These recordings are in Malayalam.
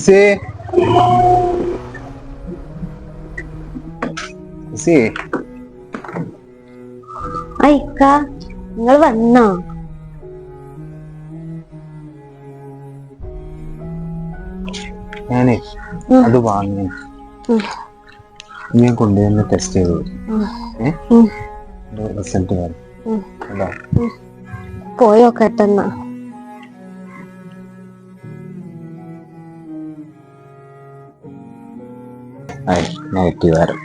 See? See? ഇക്ക നിങ്ങൾ വന്നോ? ഞാനേ അത് വാങ്ങി ഞാൻ കൊണ്ടുവന്ന് ടെസ്റ്റ് ചെയ്തു. റിസൾട്ട് പോയോ കേട്ടെന്നാ? നെഗറ്റീവ് ആയിരുന്നു.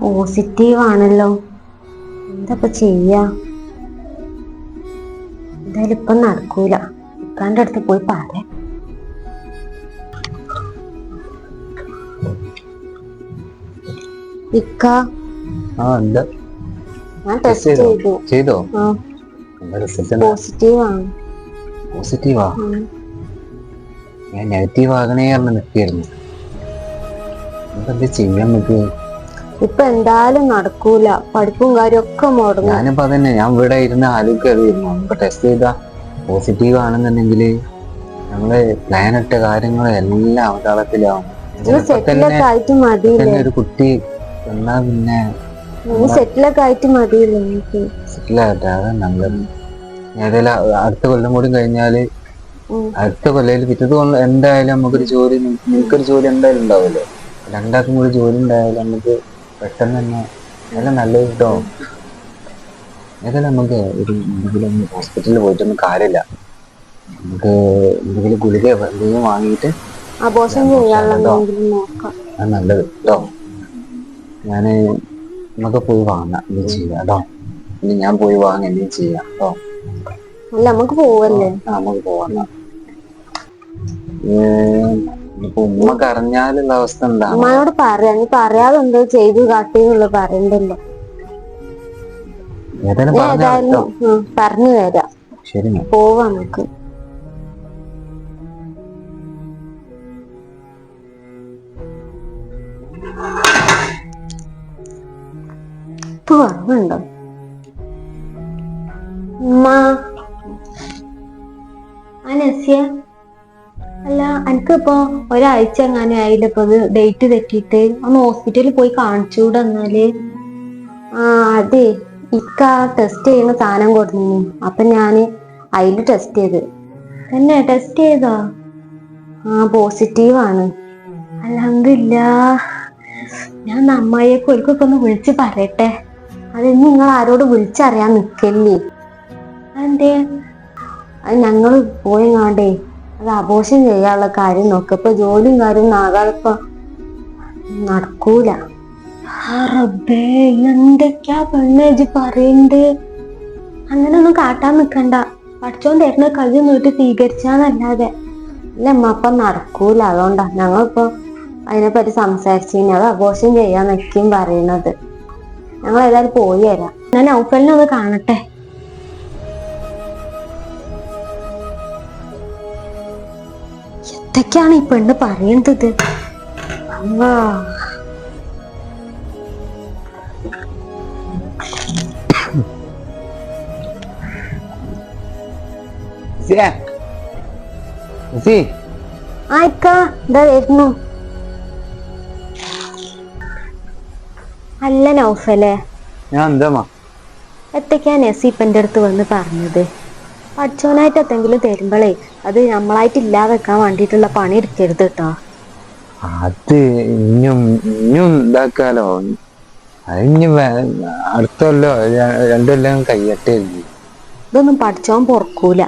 പോസിറ്റീവ് ആണല്ലോ, എന്താ ചെയ്യാ? എന്തായാലും ഇപ്പം നടക്കൂല. ഇക്കാന്റെ അടുത്ത് പോയി പറയാം. ഇക്ക ഞാൻ ടെസ്റ്റ് ചെയ്തോ? പോസിറ്റീവ് ആണ്. പോസിറ്റീവാ? ഞാൻ നെഗറ്റീവ് ആകണേ പറഞ്ഞ് നിൽക്കായിരുന്നു. എന്താ ചെയ്യാൻ നമുക്ക്? ഇപ്പൊ എന്തായാലും നടക്കൂല, പഠിപ്പും കാര്യമൊക്കെ മുടങ്ങും. ഞാനിപ്പോ അതന്നെ, ഞാൻ ഇവിടെ ഇരുന്ന് ആലോചിക്കായിരുന്നു. നമുക്ക് ടെസ്റ്റ് ചെയ്താ പോസിറ്റീവ് ആണെന്നുണ്ടെങ്കിൽ നമ്മള് പ്ലാൻ ഇട്ട കാര്യങ്ങളും എല്ലാം അവതാളത്തിലാവും. ഒരു കുട്ടി എന്നാ പിന്നെ സെറ്റിലൊക്കെ ആയിട്ട് മതിയില്ലേ? സെറ്റിലാകട്ടെ, അതാ നല്ലത്. ഏതായാലും അടുത്ത കൊല്ലം കൂടി കഴിഞ്ഞാല്, അടുത്ത കൊല്ലം പിറ്റത്തെ കൊല്ലം എന്തായാലും നമുക്കൊരു ജോലി, നിനക്കൊരു ജോലി എന്തായാലും ഉണ്ടാവുമല്ലോ. രണ്ടാൾക്കും കൂടി ജോലി ഉണ്ടായാലും നമുക്ക് പെട്ടെന്ന് തന്നെ എല്ലാം നല്ലത് കിട്ടോ. ഏതായാലും നമുക്ക് ഒരു എന്തെങ്കിലും ഹോസ്പിറ്റലിൽ പോയിട്ടൊന്നും കാര്യമില്ല. നമുക്ക് എന്തെങ്കിലും ഗുളിക എന്തെങ്കിലും വാങ്ങിയിട്ട് അത് നല്ലത് കേട്ടോ. ഞാന് നമുക്ക് പോയി വാങ്ങാം, എന്തും ചെയ്യാം കേട്ടോ. ഇനി ഞാൻ പോയി വാങ്ങാം, എന്തും ചെയ്യാം കേട്ടോ. അല്ല നമുക്ക് പോവല്ലേ? നമുക്ക് പോവാം. ഇപ്പൊ ഉമ്മക്ക് അറിഞ്ഞാലുള്ള അവസ്ഥ എന്താ? ഉമ്മയോട് പറയാ, നീ പറയാതെ എന്തോ ചെയ്തു കാട്ടിന്നുള്ള പറയണ്ടല്ലോ. ഏതായാലും പറഞ്ഞു തരാം. ശരി, പോവാ നമുക്ക്. ഉണ്ടോ ഉമ്മ? നസ്യ, അല്ല എനിക്കിപ്പോ ഒരാഴ്ച എങ്ങനെ ആയില്ല ഇപ്പൊ ഡേറ്റ് തെറ്റിയിട്ട്. ഒന്ന് ഹോസ്പിറ്റലിൽ പോയി കാണിച്ചുകൂടെ എന്നാല്? അതെ, ഇക്ക ടെസ്റ്റ് ചെയ്യുന്ന സാധനം കൊടുത്തു. അപ്പൊ ഞാന് അതില് ടെസ്റ്റ് ചെയ്ത്. തന്നെ ടെസ്റ്റ് ചെയ്തോ? പോസിറ്റീവ് ആണ്. അൽഹംദുലില്ലാഹ്. ഞാൻ അമ്മായിയൊക്കെ ഒരിക്കൊക്കെ ഒന്ന് വിളിച്ച് പറയട്ടെ. അതെന്ന് നിങ്ങൾ ആരോട് വിളിച്ചറിയാൻ നിക്കല്ലേ. അതെന്തേ? അത് ഞങ്ങള് പോയിങ്ങാണ്ടേ അത് അബോർഷൻ ചെയ്യാനുള്ള കാര്യം നോക്ക. ഇപ്പൊ ജോലിയും കാര്യം ആകാതിപ്പോ നടക്കൂല. റബ്ബേ, എന്തൊക്കെയാ പെണ്ണേജ് പറയണ്ട്? അങ്ങനൊന്നും കാട്ടാൻ നിക്കണ്ട. പഠിച്ചോൻ തരുന്ന കഴിവ് നീട്ടി സ്വീകരിച്ചാന്നല്ലാതെ അല്ല അമ്മ, അപ്പം നടക്കൂല. അതുകൊണ്ടാ ഞങ്ങളിപ്പോ അതിനെപ്പറ്റി സംസാരിച്ചിനി. അത് അബോർഷൻ ചെയ്യാന്നൊക്കെയും പറയണത്. ഞങ്ങൾ ഏതായാലും പോയി തരാം. ഞാൻ നൗഫലിനെ ഒന്ന് കാണട്ടെ. എന്തൊക്കെയാണ് ഈ പെണ്ണ് പറയേണ്ടത്? അമ്മാ, വരുന്നു. അല്ല നൗഫലെ, എത്തൊക്കെയാ നസീപ്പന്റെ അടുത്ത് വന്ന് പറഞ്ഞത്? പഠിച്ചോനായിട്ട് എന്തെങ്കിലും തരുമ്പോളേ അത് നമ്മളായിട്ട് ഇല്ലാതെക്കാൻ വേണ്ടിയിട്ടുള്ള പണി എടുക്കരുത് കേട്ടോ. അത് ഇനിയും ഇതാക്കാലോ. അതിന് അടുത്തല്ലോ 2 കൊല്ലം കഴിയട്ടെ. ഇതൊന്നും പഠിച്ചോൻ പൊറക്കൂല.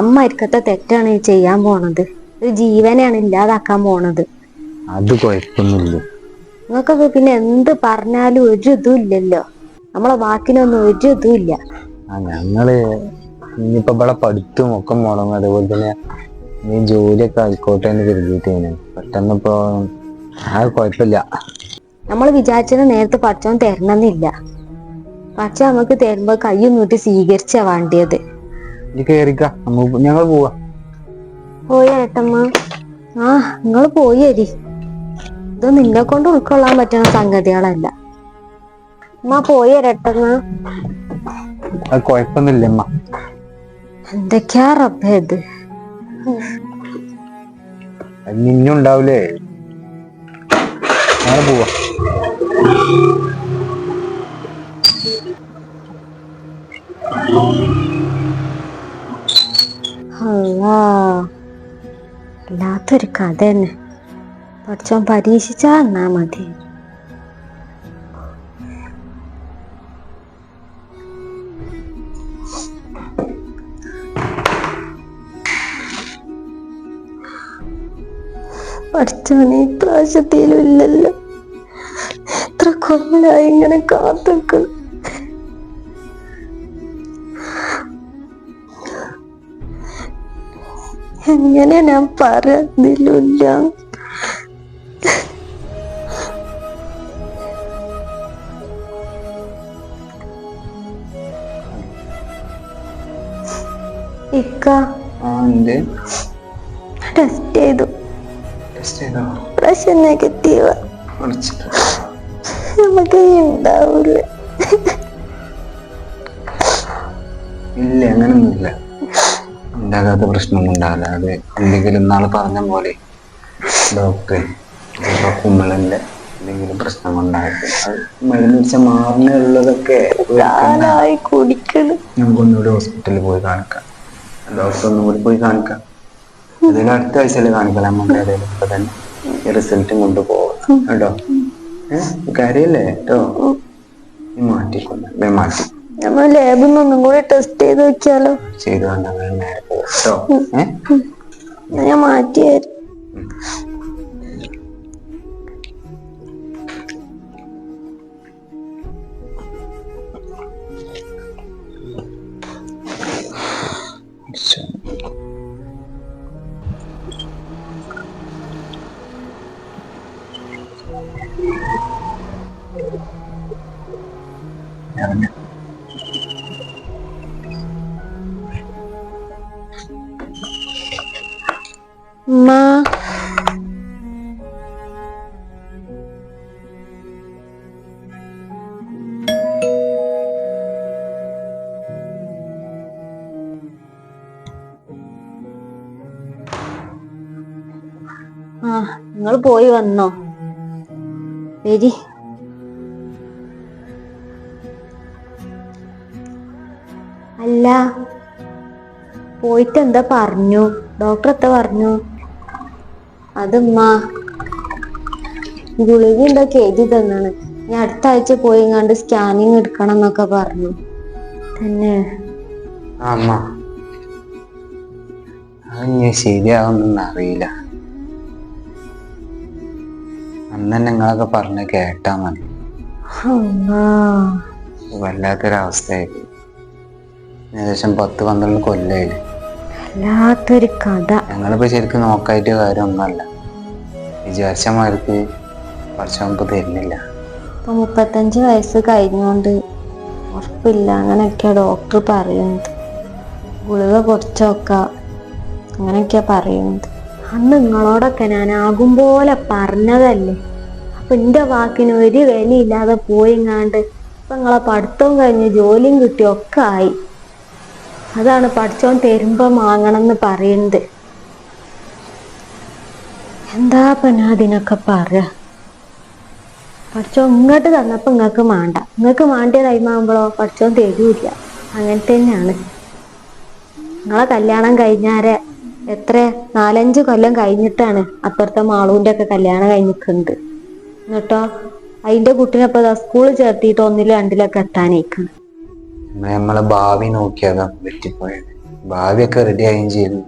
അമ്മ ഇരിക്കത്തെ തെറ്റാണ് ഈ ചെയ്യാൻ പോണത്. ഒരു ജീവനെയാണ് ഇല്ലാതാക്കാൻ പോണത്. അത് കുഴപ്പമൊന്നുമില്ല. നിങ്ങൾക്കൊക്കെ പിന്നെ എന്ത് പറഞ്ഞാലും ഒരു ഇതും ഇല്ലല്ലോ. നമ്മളെ വാക്കിനൊന്നും ഒരു ഇതും ഇല്ല. ഞങ്ങള് ഇനിയിപ്പോ ഇവിടെ പഠിത്തും ഒക്കെ മുടങ്ങും. അതുപോലെ തന്നെ നീ ജോലിയൊക്കെ ആയിക്കോട്ടെ എന്ന് കരുതിയിട്ടേന്. പെട്ടെന്ന് ഇപ്പൊ അത് കുഴപ്പമില്ല. നമ്മൾ വിചാരിച്ചത് നേരത്തെ പഠിച്ചോൻ തരണമെന്നില്ല. പക്ഷെ നമുക്ക് തരുമ്പോ കയ്യും നീട്ടി സ്വീകരിച്ചാ വേണ്ടിയത്. ഞങ്ങൾ പോവാ. പോയി ഏട്ടമ്മ. ആ നിങ്ങൾ പോയി അരി. ഇത് നിന്നെ കൊണ്ട് ഉൾക്കൊള്ളാൻ പറ്റുന്ന സംഗതികളല്ല. അമ്മ പോയി ഏട്ടമ്മ. അത് കൊഴപ്പൊന്നുമില്ല അമ്മ. എന്തൊക്കെയാ റബ്ബേ ഇത്. നിന്നും ഉണ്ടാവൂലേ. നാളെ പോവാ. വല്ലാത്തൊരു കഥ തന്നെ. പഠിച്ചോൻ പരീക്ഷിച്ചാ എന്നാ മതി. പഠിച്ചോനെ ഇപ്രാവശ്യത്തിലും ഇല്ലല്ലോ. എത്ര കൊല്ലായി ഇങ്ങനെ കാത്തുക്ക. എങ്ങനെ ഞാൻ പറയുന്നില്ല. ഇക്ക ടെസ്റ്റ് ചെയ്തു. പ്രശ്നം നെഗറ്റീവ്. നമുക്ക് ഉണ്ടാവൂല. ഇല്ല അങ്ങനൊന്നുമില്ല. ഉണ്ടാകാത്ത പ്രശ്നമൊന്നും ഉണ്ടാവില്ല. അത് എന്തെങ്കിലും നാളെ പറഞ്ഞ പോലെ ഡോക്ടർ കുമ്മളന്റെ എന്തെങ്കിലും പ്രശ്നം ഉണ്ടായിട്ട് അത് മരുന്ന് വെച്ചാൽ മാറുന്നുള്ളതൊക്കെ നമുക്കൊന്നുകൂടി ഹോസ്പിറ്റലിൽ പോയി കാണിക്കാം. ഡോക്ടർ ഒന്നും കൂടി പോയി കാണിക്കാം. അതിൽ അടുത്ത ആഴ്ചയിൽ കാണിക്കാം. നമ്മുടെ ഇടയിൽ ഇപ്പൊ തന്നെ റിസൾട്ടും കൊണ്ടുപോകാം കേട്ടോ. കാര്യല്ലേ കേട്ടോ. മാറ്റിക്കൊണ്ടേ മാറ്റി നമ്മൾ ലാബിൽ ഒന്നും കൂടി ടെസ്റ്റ് ചെയ്ത് വെച്ചാലോ. ചെയ്ത് നേരെ പോട്ടോ. ഞാൻ മാറ്റിയായിരുന്നു. ഉമ്മ നിങ്ങൾ പോയി വന്നോ? വരി. അല്ല പോയിട്ട് എന്താ പറഞ്ഞു? ഡോക്ടർ എന്താ പറഞ്ഞു? അതുമ്മ ഗുളിക ഉണ്ടൊക്കെ എഴുതി തന്നാണ്. ഞാൻ അടുത്ത ആഴ്ച പോയി കണ്ട് സ്കാനിങ് എടുക്കണം എന്നൊക്കെ പറഞ്ഞു. തന്നെ ശരിയാവുന്നൊന്നും അറിയില്ല. അന്ന് തന്നെ നിങ്ങളൊക്കെ പറഞ്ഞ് കേട്ടാ മതി. വല്ലാത്തൊരവസ്ഥയായി. ഏകദേശം 10-12 കൊല്ലായില്ലേ. വല്ലാത്തൊരു കഥ. ഞങ്ങളിപ്പോ ശരിക്കും നോക്കായിട്ട് കാര്യമൊന്നുമല്ല. വിചാരിച്ച മാർക്ക് കുറച്ചാകുമ്പോ തരുന്നില്ല. ഇപ്പൊ 35 വയസ്സ് കഴിഞ്ഞോണ്ട് ഉറപ്പില്ല അങ്ങനെയൊക്കെയാ ഡോക്ടർ പറയുന്നത്. ഗുളിക കുറച്ച് നോക്കാം അങ്ങനെയൊക്കെയാ പറയുന്നത്. അന്ന് നിങ്ങളോടൊക്കെ ഞാൻ ആകും പോലെ പറഞ്ഞതല്ലേ. അപ്പൊ എന്റെ വാക്കിന് ഒരു വിലയില്ലാതെ പോയിങ്ങാണ്ട് ഇപ്പൊ നിങ്ങളെ പഠിത്തവും കഴിഞ്ഞ് ജോലിയും കിട്ടിയൊക്കെ ആയി. അതാണ് പഠിച്ചോൻ തരുമ്പോ വാങ്ങണമെന്ന് പറയുന്നത്. എന്താ പിന്നെ അതിനൊക്കെ പറയാ. പഠിച്ചോൻ ഇങ്ങോട്ട് തന്നപ്പോ നിങ്ങൾക്ക് വേണ്ട. നിങ്ങൾക്ക് വേണ്ടിയ ടൈമാകുമ്പോഴോ പഠിച്ചോൻ തരൂല്ല. അങ്ങനെ തന്നെയാണ്. നിങ്ങളെ കല്യാണം കഴിഞ്ഞാരെ എത്ര 4-5 കൊല്ലം കഴിഞ്ഞിട്ടാണ് അപ്പുറത്തെ മാളൂന്റെ ഒക്കെ കല്യാണം കഴിഞ്ഞിട്ടുണ്ട്. എന്നിട്ടോ അതിന്റെ കുട്ടീനെപ്പോ സ്കൂളിൽ ചേർത്തിട്ട് 1-2 എത്താനേക്കുന്നു. നമ്മളെ ഭാവി നോക്കിയതാ പറ്റിപ്പോയത്. ഭാവിയൊക്കെ റെഡി ആവുകയും ചെയ്തു.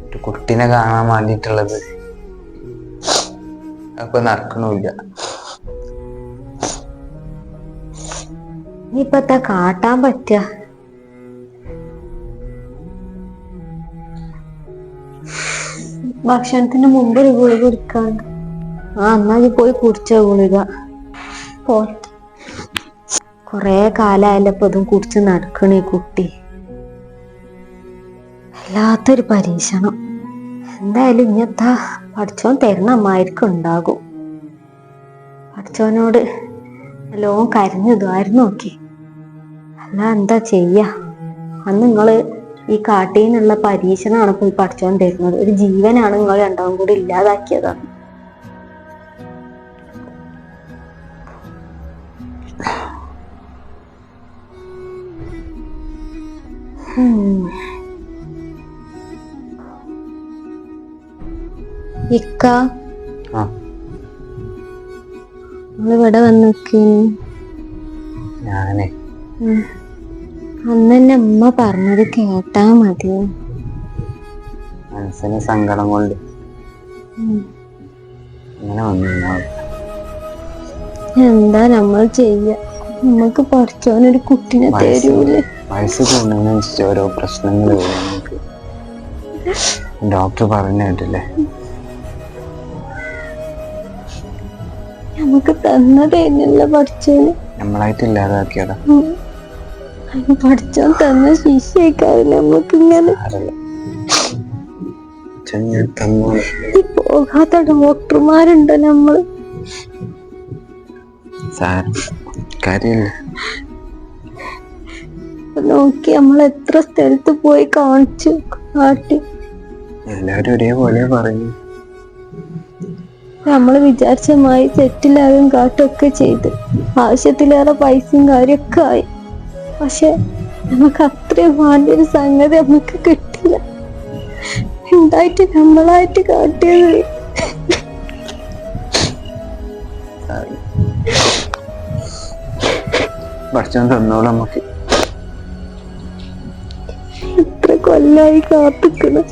ഒരു കുട്ടീനെ കാണാൻ വേണ്ടിയിട്ടുള്ളത് അപ്പൊ നടക്കണില്ല. ഇനിയിപ്പത്തെ കാട്ടാൻ പറ്റുക. ഭക്ഷണത്തിന് മുമ്പ് ഒരു ഗുളിക കുടിക്കാണ്ട്. എന്നാ പോയി കുടിച്ച ഗുളിക പോട്ടെ. കൊറേ കാലായല്ലോ ഇപ്പൊ ഇതും കുടിച്ച് നടക്കണേ കുട്ടി. വല്ലാത്തൊരു പരീക്ഷണം. എന്തായാലും ഇങ്ങനത്തെ പഠിച്ചോൻ തരുന്ന അമ്മായിരിക്കും ഉണ്ടാകും. പഠിച്ചോനോട് നല്ലോണം കരഞ്ഞു ദ്വാരം നോക്കി. അല്ല എന്താ ചെയ്യാ? അന്ന് നിങ്ങള് ഈ കാട്ടീനുള്ള പരീക്ഷണമാണ് പോയി പഠിച്ചോൻ തരുന്നത്. ഒരു ജീവനാണ് നിങ്ങൾ രണ്ടാവും കൂടി ഇല്ലാതാക്കിയതാണ്. ഇക്ക ആ ഇവിടെ വന്ന് നിൽക്കുന്നു. ഞാനേ അന്ന് തന്നെ അമ്മ പറഞ്ഞത് കേട്ടാ മതി. മനസ്സിന് സങ്കടം കൊണ്ട് ഇങ്ങനെ വന്നു. എന്താ നമ്മൾ ചെയ്യ? നമുക്ക് പഠിച്ചോനൊരു കുട്ടിനെ തരൂലേ? വയസ്സ് കൂടുന്നതിനനുസരിച്ച് ഓരോ പ്രശ്നങ്ങൾ വരും നമുക്ക്. ഡോക്ടർ പറഞ്ഞു കേട്ടില്ലേ, നമുക്ക് തന്നതന്നെയല്ല പഠിച്ചോന്. നമ്മളായിട്ട് ഇല്ലാതാക്കിയതാ. അതിന് പഠിച്ചോൻ തന്ന ശിക്ഷയ്ക്കാവില്ല നമുക്ക് ഇങ്ങനെ. ഈ പോകാത്ത ഡോക്ടർമാരുണ്ടോ നമ്മള്? നോക്കി നമ്മൾ എത്ര സ്ഥലത്ത് പോയി കാണിച്ചു കാട്ടി. എല്ലാരും ഒരേപോലെ പറഞ്ഞു. നമ്മള് വിചാരിച്ചമായി തെറ്റില്ലാതും കാട്ടൊക്കെ ചെയ്ത് ആവശ്യത്തിലേറെ പൈസയും കാര്യമൊക്കെ ആയി. പക്ഷെ നമുക്ക് അത്രയും വേണ്ടിയൊരു സംഗതി നമുക്ക് കിട്ടില്ല. ഉണ്ടായിട്ട് നമ്മളായിട്ട് കാട്ടിയത്. ഭക്ഷണം തന്നോളൂ നമുക്ക്. എത്ര കൊല്ലായി കാത്തിക്കണം.